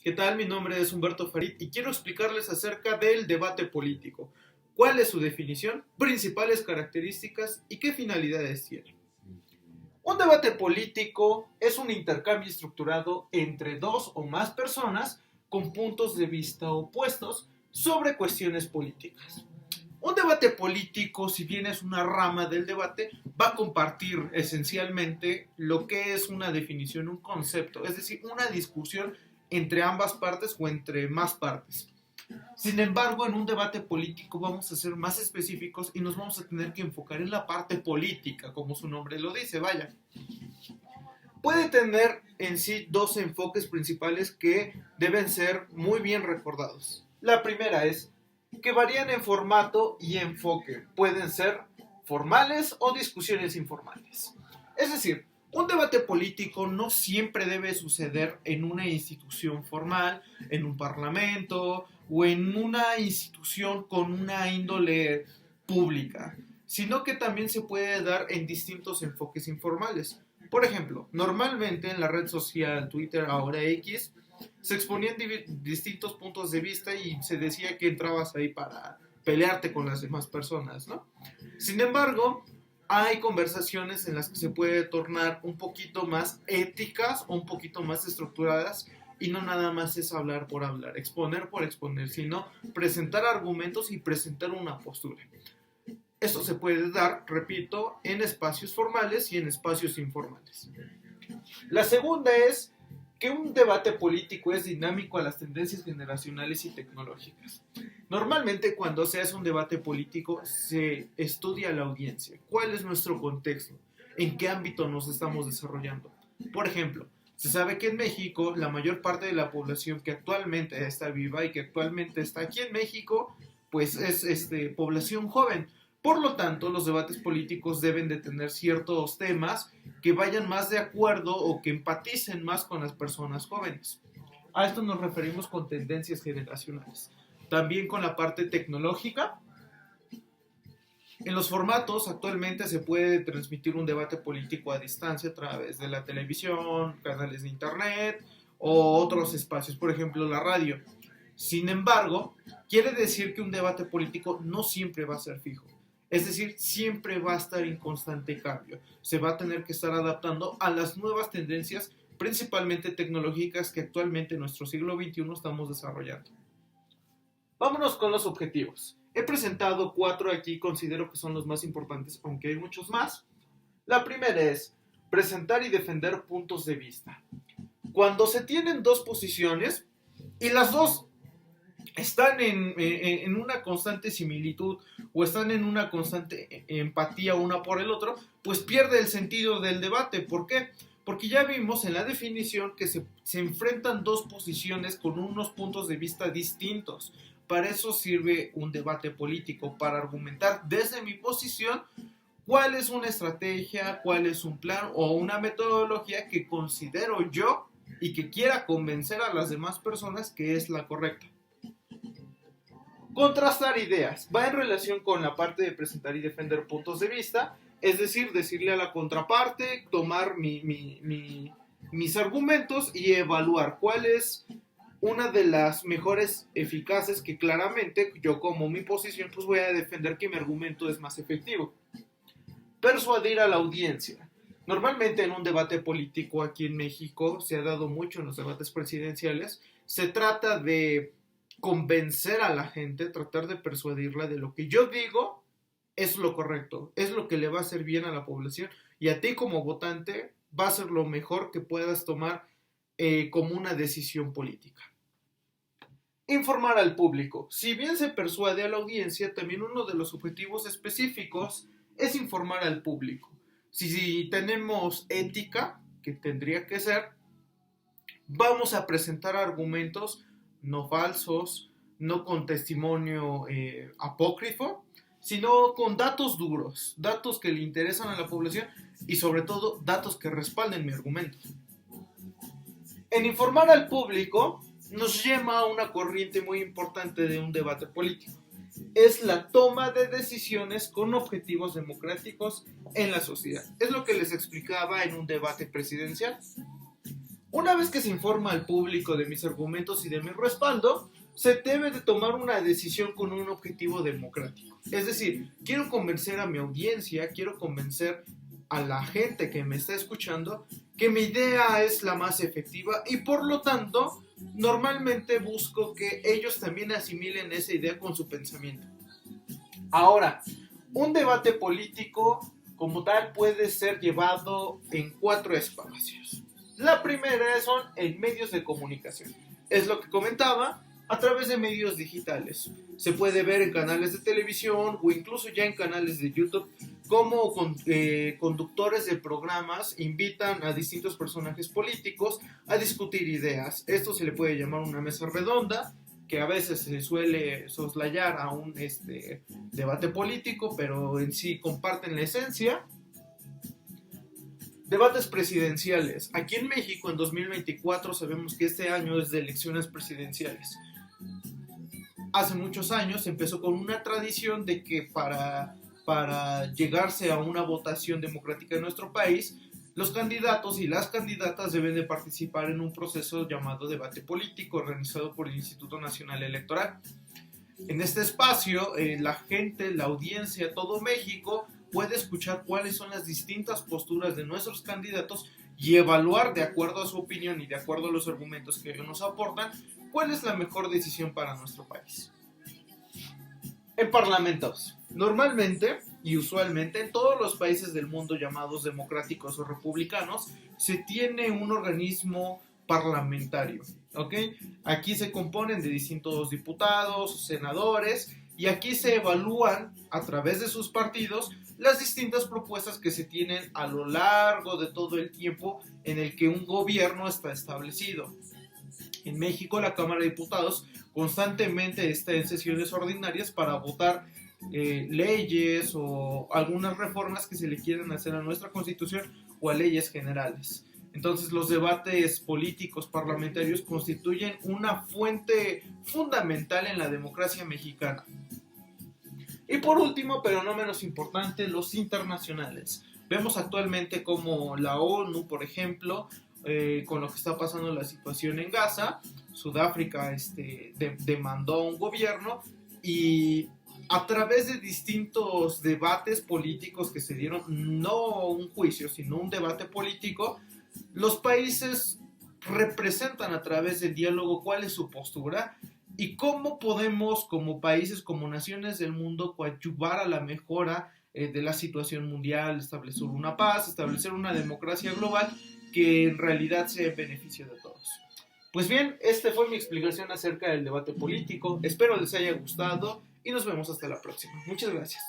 ¿Qué tal? Mi nombre es Humberto Farid y quiero explicarles acerca del debate político. ¿Cuál es su definición? Principales características y qué finalidades tiene. Un debate político es un intercambio estructurado entre dos o más personas con puntos de vista opuestos sobre cuestiones políticas. Un debate político, si bien es una rama del debate, va a compartir esencialmente lo que es una definición, un concepto, es decir, una discusión entre ambas partes o entre más partes. Sin embargo, en un debate político vamos a ser más específicos y nos vamos a tener que enfocar en la parte política, como su nombre lo dice, vaya. Puede tener en sí dos enfoques principales que deben ser muy bien recordados. La primera es que varían en formato y enfoque. Pueden ser formales o discusiones informales. Es decir, un debate político no siempre debe suceder en una institución formal, en un parlamento o en una institución con una índole pública, sino que también se puede dar en distintos enfoques informales. Por ejemplo, normalmente en la red social Twitter, ahora X, se exponían distintos puntos de vista y se decía que entrabas ahí para pelearte con las demás personas, ¿no? Sin embargo, hay conversaciones en las que se puede tornar un poquito más éticas o un poquito más estructuradas y no nada más es hablar por hablar, exponer por exponer, sino presentar argumentos y presentar una postura. Esto se puede dar, repito, en espacios formales y en espacios informales. La segunda es que un debate político es dinámico a las tendencias generacionales y tecnológicas. Normalmente cuando se hace un debate político se estudia la audiencia. ¿Cuál es nuestro contexto? ¿En qué ámbito nos estamos desarrollando? Por ejemplo, se sabe que en México la mayor parte de la población que actualmente está viva y que actualmente está aquí en México, pues es población joven. Por lo tanto, los debates políticos deben de tener ciertos temas que vayan más de acuerdo o que empaticen más con las personas jóvenes. A esto nos referimos con tendencias generacionales. También con la parte tecnológica. En los formatos actualmente se puede transmitir un debate político a distancia a través de la televisión, canales de internet o otros espacios, por ejemplo la radio. Sin embargo, quiere decir que un debate político no siempre va a ser fijo. Es decir, siempre va a estar en constante cambio. Se va a tener que estar adaptando a las nuevas tendencias, principalmente tecnológicas, que actualmente en nuestro siglo XXI estamos desarrollando. Vámonos con los objetivos. He presentado 4 aquí, considero que son los más importantes, aunque hay muchos más. La primera es presentar y defender puntos de vista. Cuando se tienen dos posiciones y las dos están en una constante similitud o están en una constante empatía una por el otro, pues pierde el sentido del debate. ¿Por qué? Porque ya vimos en la definición que se enfrentan dos posiciones con unos puntos de vista distintos. Para eso sirve un debate político, para argumentar desde mi posición cuál es una estrategia, cuál es un plan o una metodología que considero yo y que quiera convencer a las demás personas que es la correcta. Contrastar ideas. Va en relación con la parte de presentar y defender puntos de vista, es decir, decirle a la contraparte, tomar mis argumentos y evaluar cuál es una de las mejores eficaces que claramente yo como mi posición pues voy a defender que mi argumento es más efectivo. Persuadir a la audiencia. Normalmente en un debate político aquí en México se ha dado mucho en los debates presidenciales, se trata de convencer a la gente, tratar de persuadirla de lo que yo digo es lo correcto, es lo que le va a hacer bien a la población y a ti como votante va a ser lo mejor que puedas tomar como una decisión política. Informar al público. Si bien se persuade a la audiencia, también uno de los objetivos específicos es informar al público. Si tenemos ética, que tendría que ser, vamos a presentar argumentos no falsos, no con testimonio apócrifo, sino con datos duros, datos que le interesan a la población y sobre todo datos que respalden mi argumento. En informar al público nos lleva a una corriente muy importante de un debate político. Es la toma de decisiones con objetivos democráticos en la sociedad. Es lo que les explicaba en un debate presidencial. Una vez que se informa al público de mis argumentos y de mi respaldo, se debe de tomar una decisión con un objetivo democrático. Es decir, quiero convencer a mi audiencia, quiero convencer a la gente que me está escuchando que mi idea es la más efectiva y por lo tanto normalmente busco que ellos también asimilen esa idea con su pensamiento. Ahora, un debate político como tal puede ser llevado en 4 espacios. La primera son en medios de comunicación. Es lo que comentaba, a través de medios digitales. Se puede ver en canales de televisión o incluso ya en canales de YouTube cómo conductores de programas invitan a distintos personajes políticos a discutir ideas. Esto se le puede llamar una mesa redonda, que a veces se suele soslayar a un debate político, pero en sí comparten la esencia. Debates presidenciales. Aquí en México en 2024 sabemos que este año es de elecciones presidenciales. Hace muchos años empezó con una tradición de que para llegarse a una votación democrática en nuestro país, los candidatos y las candidatas deben de participar en un proceso llamado debate político organizado por el Instituto Nacional Electoral. En este espacio, la gente, la audiencia, todo México puede escuchar cuáles son las distintas posturas de nuestros candidatos y evaluar de acuerdo a su opinión y de acuerdo a los argumentos que ellos nos aportan, cuál es la mejor decisión para nuestro país. En parlamentos. Normalmente y usualmente en todos los países del mundo llamados democráticos o republicanos se tiene un organismo parlamentario, ¿ok? Aquí se componen de distintos diputados, senadores y aquí se evalúan a través de sus partidos las distintas propuestas que se tienen a lo largo de todo el tiempo en el que un gobierno está establecido. En México, la Cámara de Diputados constantemente está en sesiones ordinarias para votar leyes o algunas reformas que se le quieren hacer a nuestra Constitución o a leyes generales. Entonces, los debates políticos parlamentarios constituyen una fuente fundamental en la democracia mexicana. Y por último, pero no menos importante, los internacionales. Vemos actualmente como la ONU, por ejemplo, con lo que está pasando la situación en Gaza, Sudáfrica demandó a un gobierno y a través de distintos debates políticos que se dieron, no un juicio, sino un debate político, los países representan a través del diálogo cuál es su postura y cómo podemos, como países, como naciones del mundo, coadyuvar a la mejora de la situación mundial, establecer una paz, establecer una democracia global que en realidad sea en beneficio de todos. Pues bien, esta fue mi explicación acerca del debate político. Espero les haya gustado y nos vemos hasta la próxima. Muchas gracias.